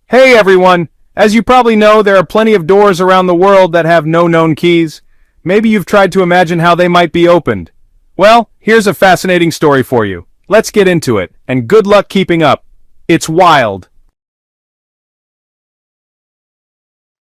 Hey everyone! As you probably know, there are plenty of doors around the world that have no known keys. Maybe you've tried to imagine how they might be opened. Well, here's a fascinating story for you. Let's get into it, and good luck keeping up. It's wild.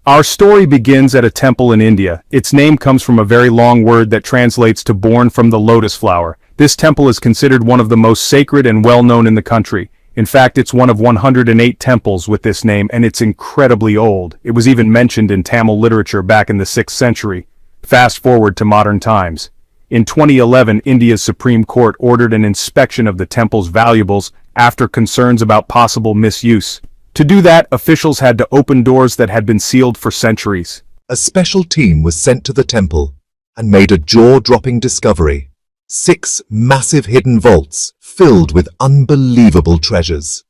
Our story begins at a temple in India. Its name comes from a very long word that translates to born from the lotus flower. This temple is considered one of the most sacred and well-known in the country. In fact, it's one of 108 temples with this name, and it's incredibly old. It was even mentioned in Tamil literature back in the 6th century. Fast forward to modern times. In 2011, India's Supreme Court ordered an inspection of the temple's valuables after concerns about possible misuse. To do that, officials had to open doors that had been sealed for centuries. A special team was sent to the temple and made a jaw-dropping discovery. 6 massive hidden vaults filled with unbelievable treasures.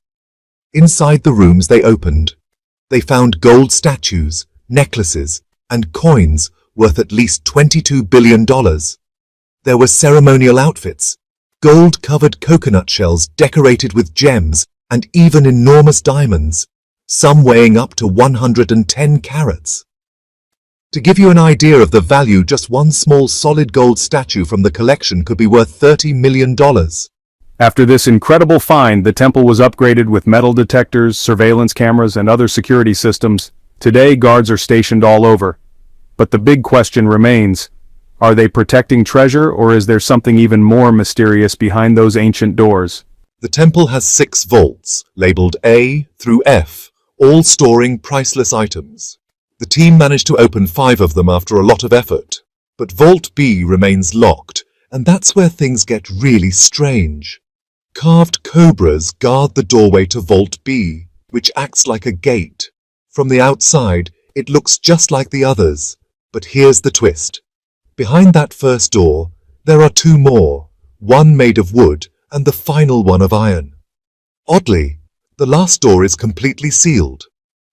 Inside the rooms they opened, they found gold statues, necklaces, and coins worth at least $22 billion. There were ceremonial outfits, gold-covered coconut shells decorated with gems, and even enormous diamonds, some weighing up to 110 carats. To give you an idea of the value, just one small solid gold statue from the collection could be worth $30 million. After this incredible find, the temple was upgraded with metal detectors, surveillance cameras, and other security systems. Today, guards are stationed all over. But the big question remains, are they protecting treasure, or is there something even more mysterious behind those ancient doors? The temple has 6 vaults, labeled A through F, all storing priceless items. The team managed to open 5 of them after a lot of effort, but Vault B remains locked, and that's where things get really strange. Carved cobras guard the doorway to Vault B, which acts like a gate. From the outside, it looks just like the others, but here's the twist. Behind that first door, there are 2 more, one made of wood and the final one of iron. Oddly, the last door is completely sealed.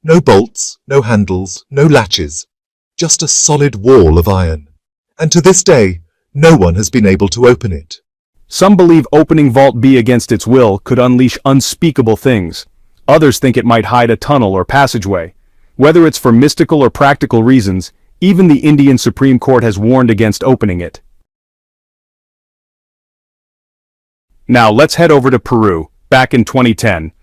No bolts, no handles, no latches, just a solid wall of iron. And to this day, no one has been able to open it. Some believe opening Vault B against its will could unleash unspeakable things. Others think it might hide a tunnel or passageway. Whether it's for mystical or practical reasons, even the Indian Supreme Court has warned against opening it. Now let's head over to Peru. Back in 2010,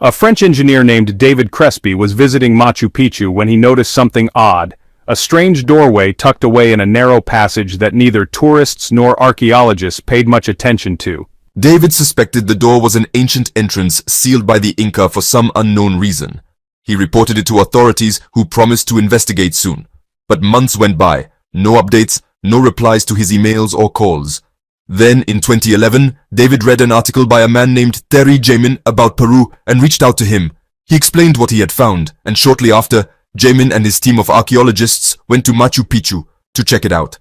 a French engineer named David Crespi was visiting Machu Picchu when he noticed something odd, a strange doorway tucked away in a narrow passage that neither tourists nor archaeologists paid much attention to. David suspected the door was an ancient entrance sealed by the Inca for some unknown reason. He reported it to authorities, who promised to investigate soon. But months went by, no updates, no replies to his emails or calls. Then, in 2011, David read an article by a man named Terry Jamin about Peru and reached out to him. He explained what he had found, and shortly after, Jamin and his team of archaeologists went to Machu Picchu to check it out.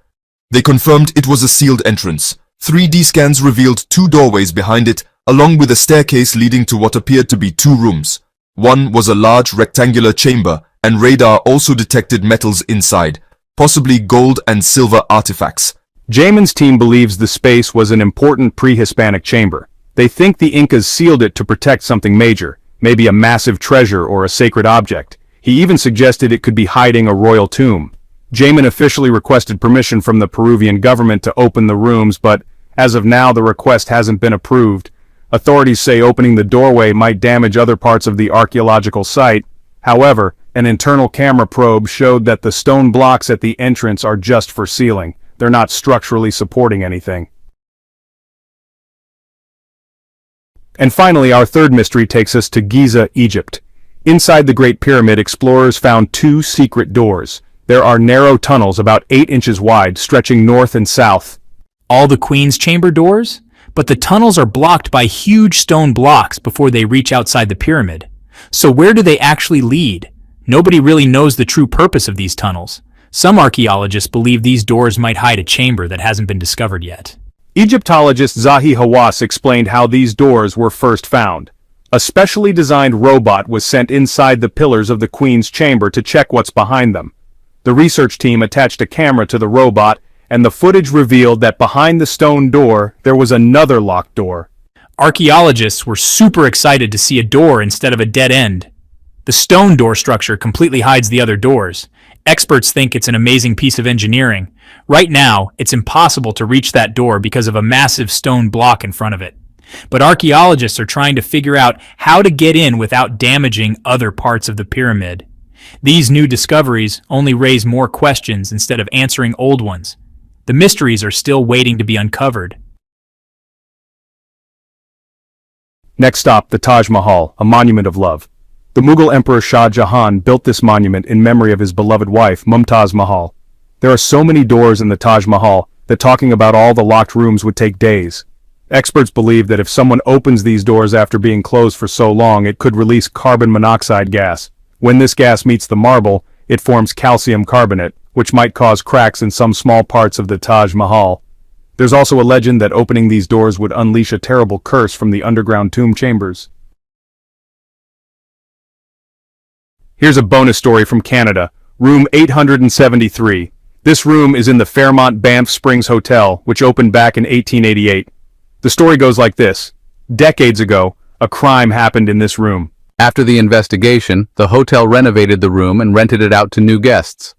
They confirmed it was a sealed entrance. 3D scans revealed 2 doorways behind it, along with a staircase leading to what appeared to be 2 rooms. One was a large rectangular chamber, and radar also detected metals inside, possibly gold and silver artifacts. Jamin's team believes the space was an important pre-Hispanic chamber. They think the Incas sealed it to protect something major, maybe a massive treasure or a sacred object. He even suggested it could be hiding a royal tomb. Jamin officially requested permission from the Peruvian government to open the rooms, but as of now the request hasn't been approved. Authorities say opening the doorway might damage other parts of the archaeological site. However, an internal camera probe showed that the stone blocks at the entrance are just for sealing. They're not structurally supporting anything. And finally, our third mystery takes us to Giza, Egypt. Inside the Great Pyramid, explorers found 2 secret doors. There are narrow tunnels about 8 inches wide, stretching north and south. All the Queen's chamber doors? But the tunnels are blocked by huge stone blocks before they reach outside the pyramid. So where do they actually lead? Nobody really knows the true purpose of these tunnels. Some archaeologists believe these doors might hide a chamber that hasn't been discovered yet. Egyptologist Zahi Hawass explained how these doors were first found. A specially designed robot was sent inside the pillars of the Queen's chamber to check what's behind them. The research team attached a camera to the robot, and the footage revealed that behind the stone door there was another locked door. Archaeologists were super excited to see a door instead of a dead end. The stone door structure completely hides the other doors. Experts think it's an amazing piece of engineering. Right now, it's impossible to reach that door because of a massive stone block in front of it. But archaeologists are trying to figure out how to get in without damaging other parts of the pyramid. These new discoveries only raise more questions instead of answering old ones. The mysteries are still waiting to be uncovered. Next stop, the Taj Mahal, a monument of love. The Mughal Emperor Shah Jahan built this monument in memory of his beloved wife, Mumtaz Mahal. There are so many doors in the Taj Mahal that talking about all the locked rooms would take days. Experts believe that if someone opens these doors after being closed for so long, it could release carbon monoxide gas. When this gas meets the marble, it forms calcium carbonate, which might cause cracks in some small parts of the Taj Mahal. There's also a legend that opening these doors would unleash a terrible curse from the underground tomb chambers. Here's a bonus story from Canada, room 873. This room is in the Fairmont Banff Springs Hotel, which opened back in 1888. The story goes like this. Decades ago, a crime happened in this room. After the investigation, the hotel renovated the room and rented it out to new guests.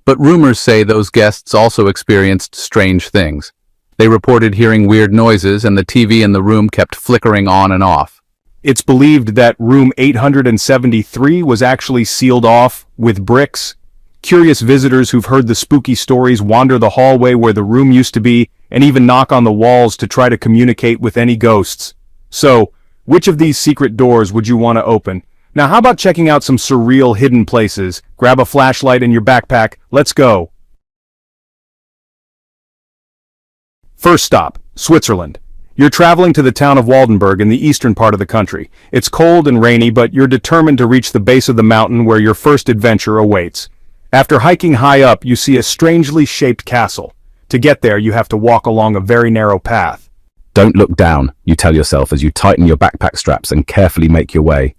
But rumors say those guests also experienced strange things. They reported hearing weird noises and the TV in the room kept flickering on and off. It's believed that room 873 was actually sealed off with bricks. Curious visitors who've heard the spooky stories wander the hallway where the room used to be and even knock on the walls to try to communicate with any ghosts. So, which of these secret doors would you want to open? Now how about checking out some surreal hidden places? Grab a flashlight in your backpack, let's go! First stop, Switzerland. You're traveling to the town of Waldenburg in the eastern part of the country. It's cold and rainy, but you're determined to reach the base of the mountain where your first adventure awaits. After hiking high up, you see a strangely shaped castle. To get there, you have to walk along a very narrow path. Don't look down, you tell yourself as you tighten your backpack straps and carefully make your way.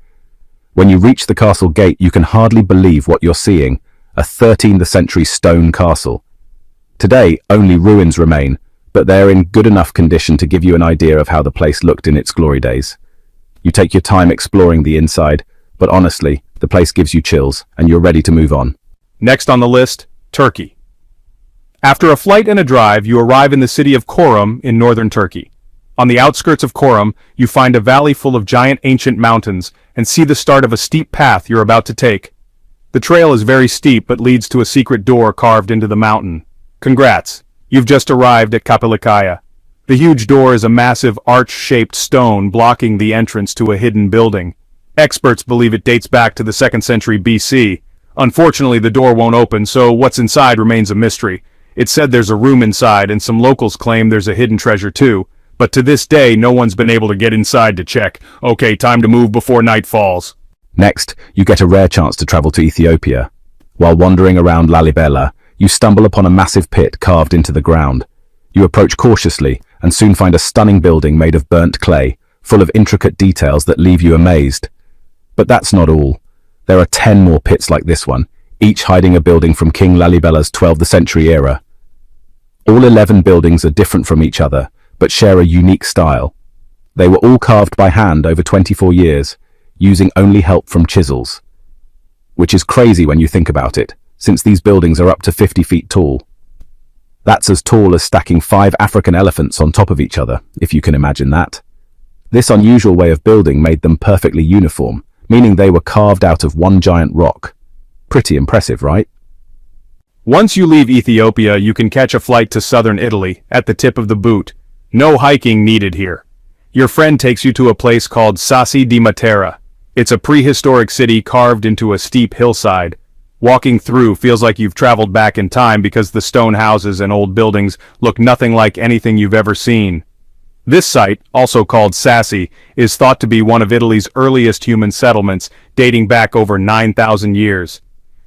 When you reach the castle gate, you can hardly believe what you're seeing, a 13th century stone castle. Today, only ruins remain, but they're in good enough condition to give you an idea of how the place looked in its glory days. You take your time exploring the inside, but honestly, the place gives you chills, and you're ready to move on. Next on the list, Turkey. After a flight and a drive, you arrive in the city of Çorum in northern Turkey. On the outskirts of Çorum, you find a valley full of giant ancient mountains and see the start of a steep path you're about to take. The trail is very steep but leads to a secret door carved into the mountain. Congrats, you've just arrived at Kapalikaya. The huge door is a massive arch-shaped stone blocking the entrance to a hidden building. Experts believe it dates back to the 2nd century BC. Unfortunately, the door won't open, so what's inside remains a mystery. It's said there's a room inside, and some locals claim there's a hidden treasure too. But to this day, no one's been able to get inside to check. Okay, time to move before night falls. Next, you get a rare chance to travel to Ethiopia. While wandering around Lalibela, you stumble upon a massive pit carved into the ground. You approach cautiously and soon find a stunning building made of burnt clay, full of intricate details that leave you amazed. But that's not all. There are 10 more pits like this one, each hiding a building from King Lalibela's 12th century era. All 11 buildings are different from each other, but share a unique style. They were all carved by hand over 24 years, using only help from chisels. Which is crazy when you think about it, since these buildings are up to 50 feet tall. That's as tall as stacking 5 African elephants on top of each other, if you can imagine that. This unusual way of building made them perfectly uniform, meaning they were carved out of one giant rock. Pretty impressive, right? Once you leave Ethiopia, you can catch a flight to southern Italy, at the tip of the boot. No hiking needed here. Your friend takes you to a place called Sassi di Matera. It's a prehistoric city carved into a steep hillside. Walking through feels like you've traveled back in time because the stone houses and old buildings look nothing like anything you've ever seen. This site, also called Sassi, is thought to be one of Italy's earliest human settlements, dating back over 9,000 years.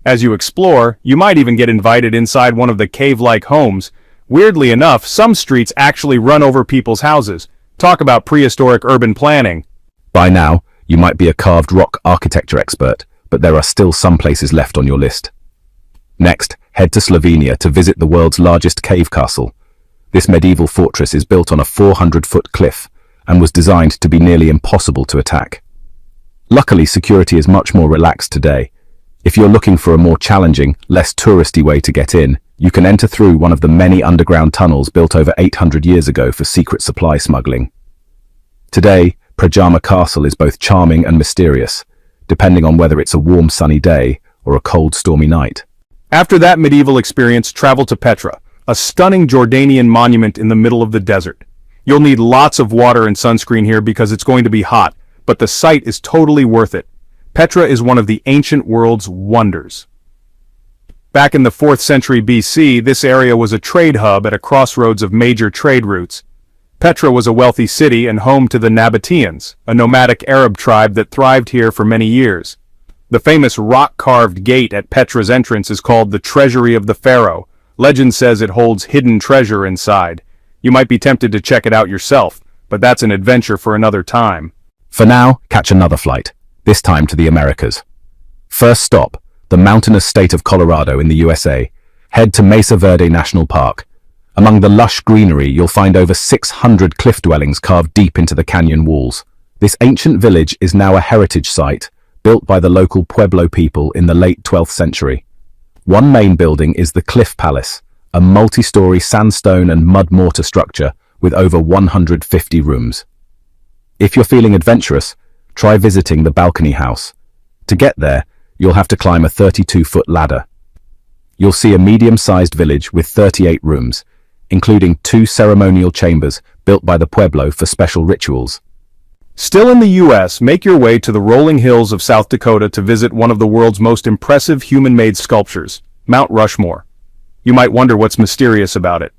As you explore, you might even get invited inside one of the cave-like homes. Weirdly enough, some streets actually run over people's houses. Talk about prehistoric urban planning. By now, you might be a carved rock architecture expert, but there are still some places left on your list. Next, head to Slovenia to visit the world's largest cave castle. This medieval fortress is built on a 400-foot cliff and was designed to be nearly impossible to attack. Luckily, security is much more relaxed today. If you're looking for a more challenging, less touristy way to get in, you can enter through one of the many underground tunnels built over 800 years ago for secret supply smuggling. Today, Pajama Castle is both charming and mysterious, depending on whether it's a warm sunny day or a cold stormy night. After that medieval experience, travel to Petra, a stunning Jordanian monument in the middle of the desert. You'll need lots of water and sunscreen here because it's going to be hot, but the sight is totally worth it. Petra is one of the ancient world's wonders. Back in the 4th century BC, this area was a trade hub at a crossroads of major trade routes. Petra was a wealthy city and home to the Nabateans, a nomadic Arab tribe that thrived here for many years. The famous rock-carved gate at Petra's entrance is called the Treasury of the Pharaoh. Legend says it holds hidden treasure inside. You might be tempted to check it out yourself, but that's an adventure for another time. For now, catch another flight, this time to the Americas. First stop, the mountainous state of Colorado in the USA. Head to Mesa Verde National Park. Among the lush greenery, you'll find over 600 cliff dwellings carved deep into the canyon walls. This ancient village is now a heritage site, built by the local Pueblo people in the late 12th century. One main building is the Cliff Palace, a multi-story sandstone and mud mortar structure with over 150 rooms. If you're feeling adventurous, try visiting the Balcony House. To get there, you'll have to climb a 32-foot ladder. You'll see a medium-sized village with 38 rooms, including 2 ceremonial chambers built by the Pueblo for special rituals. Still in the U.S., make your way to the rolling hills of South Dakota to visit one of the world's most impressive human-made sculptures, Mount Rushmore. You might wonder what's mysterious about it.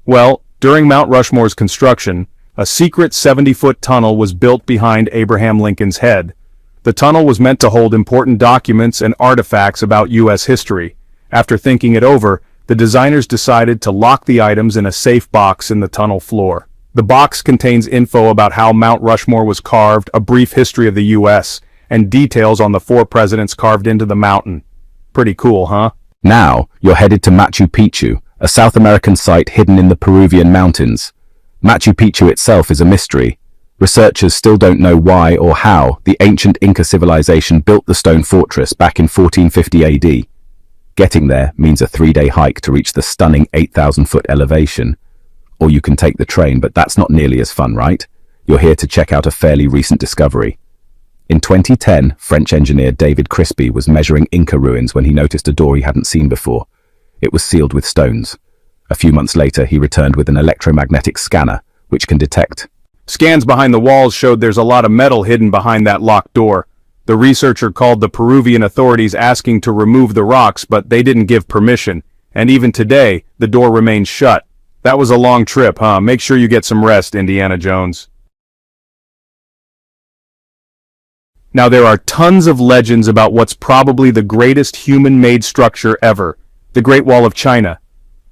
Well, during Mount Rushmore's construction, a secret 70-foot tunnel was built behind Abraham Lincoln's head. The tunnel was meant to hold important documents and artifacts about U.S. history. After thinking it over, the designers decided to lock the items in a safe box in the tunnel floor. The box contains info about how Mount Rushmore was carved, a brief history of the U.S., and details on the 4 presidents carved into the mountain. Pretty cool, huh? Now, you're headed to Machu Picchu, a South American site hidden in the Peruvian mountains. Machu Picchu itself is a mystery. Researchers still don't know why or how the ancient Inca civilization built the stone fortress back in 1450 AD. Getting there means a 3-day hike to reach the stunning 8,000-foot elevation. Or you can take the train, but that's not nearly as fun, right? You're here to check out a fairly recent discovery. In 2010, French engineer David Crispy was measuring Inca ruins when he noticed a door he hadn't seen before. It was sealed with stones. A few months later, he returned with an electromagnetic scanner, which can detect. Scans behind the walls showed there's a lot of metal hidden behind that locked door. The researcher called the Peruvian authorities asking to remove the rocks, but they didn't give permission. And even today, the door remains shut. That was a long trip, huh? Make sure you get some rest, Indiana Jones. Now there are tons of legends about what's probably the greatest human-made structure ever, the Great Wall of China.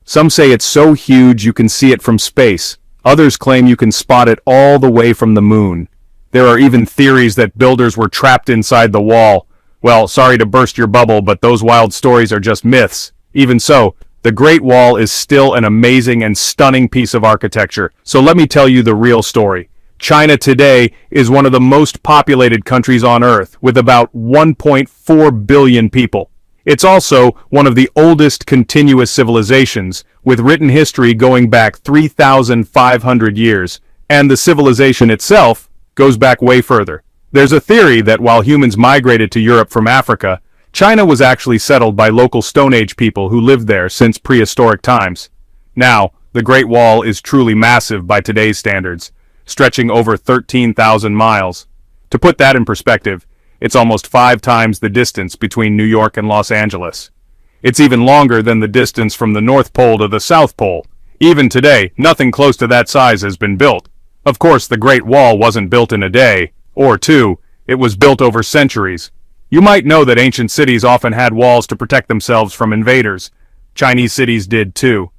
Some say it's so huge you can see it from space. Others claim you can spot it all the way from the moon. There are even theories that builders were trapped inside the wall. Well, sorry to burst your bubble, but those wild stories are just myths. Even so, the Great Wall is still an amazing and stunning piece of architecture. So let me tell you the real story. China today is one of the most populated countries on Earth, with about 1.4 billion people. It's also one of the oldest continuous civilizations, with written history going back 3,500 years, and the civilization itself goes back way further. There's a theory that while humans migrated to Europe from Africa, China was actually settled by local Stone Age people who lived there since prehistoric times. Now, the Great Wall is truly massive by today's standards, stretching over 13,000 miles. To put that in perspective, it's almost 5 times the distance between New York and Los Angeles. It's even longer than the distance from the North Pole to the South Pole. Even today, nothing close to that size has been built. Of course, the Great Wall wasn't built in a day, or 2, it was built over centuries. You might know that ancient cities often had walls to protect themselves from invaders. Chinese cities did too.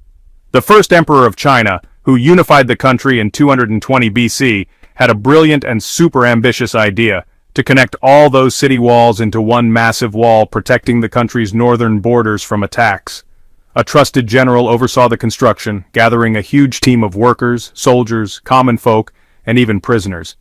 The first emperor of China, who unified the country in 220 BC, had a brilliant and super ambitious idea to connect all those city walls into one massive wall protecting the country's northern borders from attacks. A trusted general oversaw the construction, gathering a huge team of workers, soldiers, common folk, and even prisoners.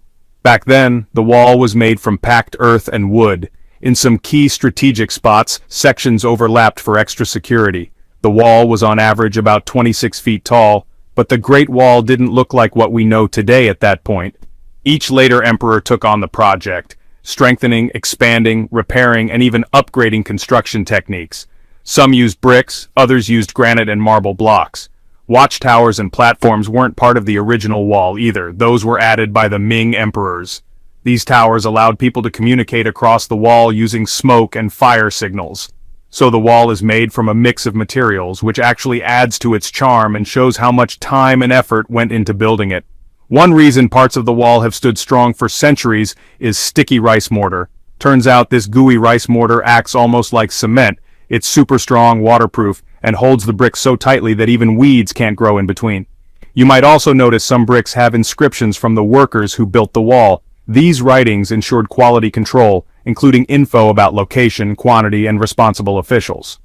Back then, the wall was made from packed earth and wood. In some key strategic spots, sections overlapped for extra security. The wall was on average about 26 feet tall, but the Great Wall didn't look like what we know today at that point. Each later emperor took on the project, strengthening, expanding, repairing, and even upgrading construction techniques. Some used bricks, others used granite and marble blocks. Watchtowers and platforms weren't part of the original wall either. Those were added by the Ming emperors. These towers allowed people to communicate across the wall using smoke and fire signals. So the wall is made from a mix of materials, which actually adds to its charm and shows how much time and effort went into building it. One reason parts of the wall have stood strong for centuries is sticky rice mortar. Turns out this gooey rice mortar acts almost like cement. It's super strong, waterproof, and holds the bricks so tightly that even weeds can't grow in between. You might also notice some bricks have inscriptions from the workers who built the wall. These writings ensured quality control, including info about location, quantity, and responsible officials.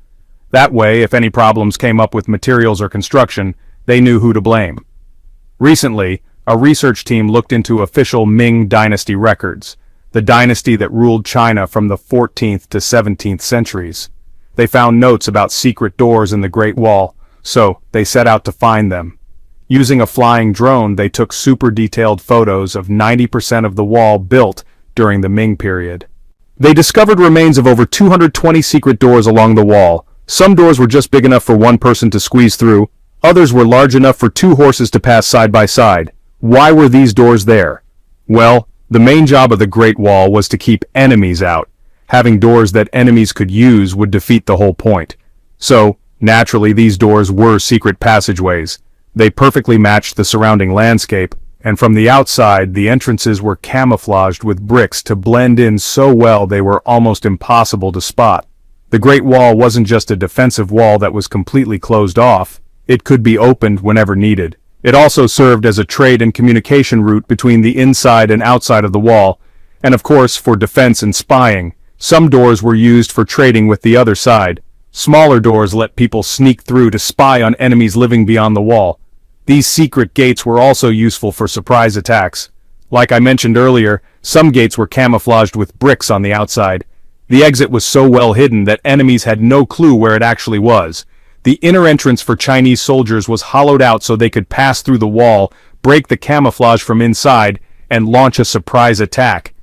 That way, if any problems came up with materials or construction, they knew who to blame. Recently, a research team looked into official Ming dynasty records, the dynasty that ruled China from the 14th to 17th centuries. They found notes about secret doors in the Great Wall, so they set out to find them. Using a flying drone, they took super detailed photos of 90% of the wall built during the Ming period. They discovered remains of over 220 secret doors along the wall. Some doors were just big enough for one person to squeeze through, others were large enough for two horses to pass side by side. Why were these doors there? Well, the main job of the Great Wall was to keep enemies out. Having doors that enemies could use would defeat the whole point. So, naturally, these doors were secret passageways. They perfectly matched the surrounding landscape, and from the outside, the entrances were camouflaged with bricks to blend in so well they were almost impossible to spot. The Great Wall wasn't just a defensive wall that was completely closed off. It could be opened whenever needed. It also served as a trade and communication route between the inside and outside of the wall, and of course for defense and spying. Some doors were used for trading with the other side. Smaller doors let people sneak through to spy on enemies living beyond the wall. These secret gates were also useful for surprise attacks. Like I mentioned earlier, some gates were camouflaged with bricks on the outside. The exit was so well hidden that enemies had no clue where it actually was. The inner entrance for Chinese soldiers was hollowed out so they could pass through the wall, break the camouflage from inside, and launch a surprise attack.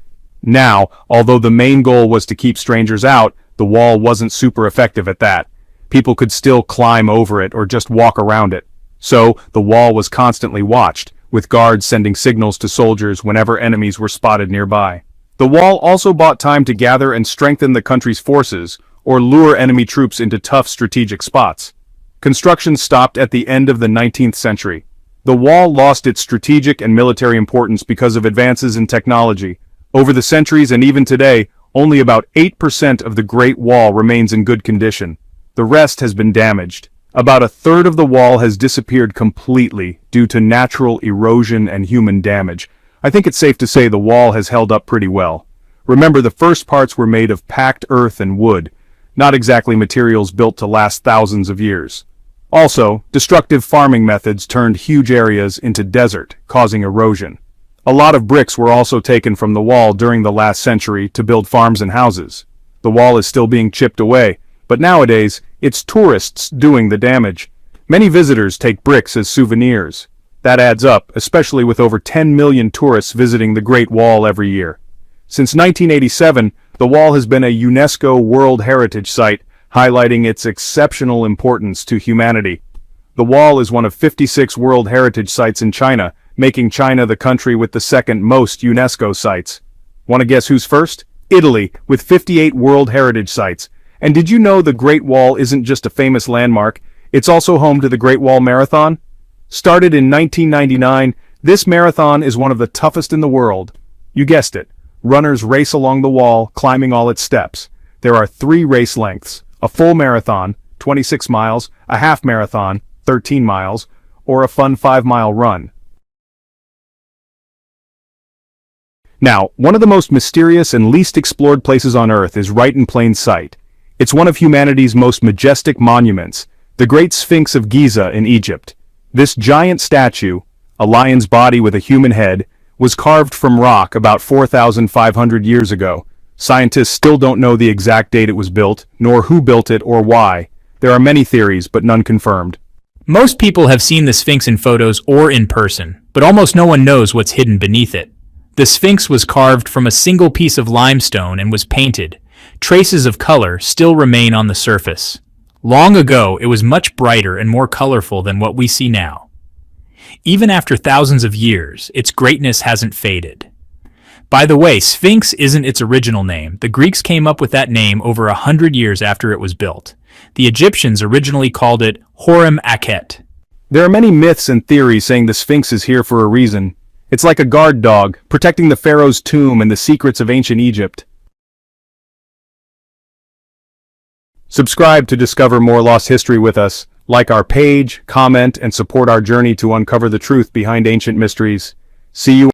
Now, although the main goal was to keep strangers out, the wall wasn't super effective at that. People could still climb over it or just walk around it. So, the wall was constantly watched, with guards sending signals to soldiers whenever enemies were spotted nearby. The wall also bought time to gather and strengthen the country's forces, or lure enemy troops into tough strategic spots. Construction stopped at the end of the 19th century. The wall lost its strategic and military importance because of advances in technology. Over the centuries and even today, only about 8% of the Great Wall remains in good condition. The rest has been damaged. About a third of the wall has disappeared completely due to natural erosion and human damage. I think it's safe to say the wall has held up pretty well. Remember, the first parts were made of packed earth and wood, not exactly materials built to last thousands of years. Also, destructive farming methods turned huge areas into desert, causing erosion. A lot of bricks were also taken from the wall during the last century to build farms and houses. The wall is still being chipped away, but nowadays, it's tourists doing the damage. Many visitors take bricks as souvenirs. That adds up, especially with over 10 million tourists visiting the Great Wall every year. Since 1987, the wall has been a UNESCO World Heritage Site, highlighting its exceptional importance to humanity. The wall is one of 56 World Heritage Sites in China, making China the country with the second most UNESCO sites. Want to guess who's first? Italy, with 58 World Heritage Sites. And did you know the Great Wall isn't just a famous landmark, it's also home to the Great Wall Marathon? Started in 1999, this marathon is one of the toughest in the world. You guessed it. Runners race along the wall, climbing all its steps. There are 3 race lengths: a full marathon, 26 miles, a half marathon, 13 miles, or a fun 5-mile run. Now, one of the most mysterious and least explored places on Earth is right in plain sight. It's one of humanity's most majestic monuments, the Great Sphinx of Giza in Egypt. This giant statue, a lion's body with a human head, was carved from rock about 4,500 years ago. Scientists still don't know the exact date it was built, nor who built it or why. There are many theories, but none confirmed. Most people have seen the Sphinx in photos or in person, but almost no one knows what's hidden beneath it. The Sphinx was carved from a single piece of limestone and was painted. Traces of color still remain on the surface. Long ago, it was much brighter and more colorful than what we see now. Even after thousands of years, its greatness hasn't faded. By the way, Sphinx isn't its original name. The Greeks came up with that name over 100 years after it was built. The Egyptians originally called it Horem Akhet. There are many myths and theories saying the Sphinx is here for a reason. It's like a guard dog, protecting the pharaoh's tomb and the secrets of ancient Egypt. Subscribe to discover more lost history with us. Like our page, comment, and support our journey to uncover the truth behind ancient mysteries. See you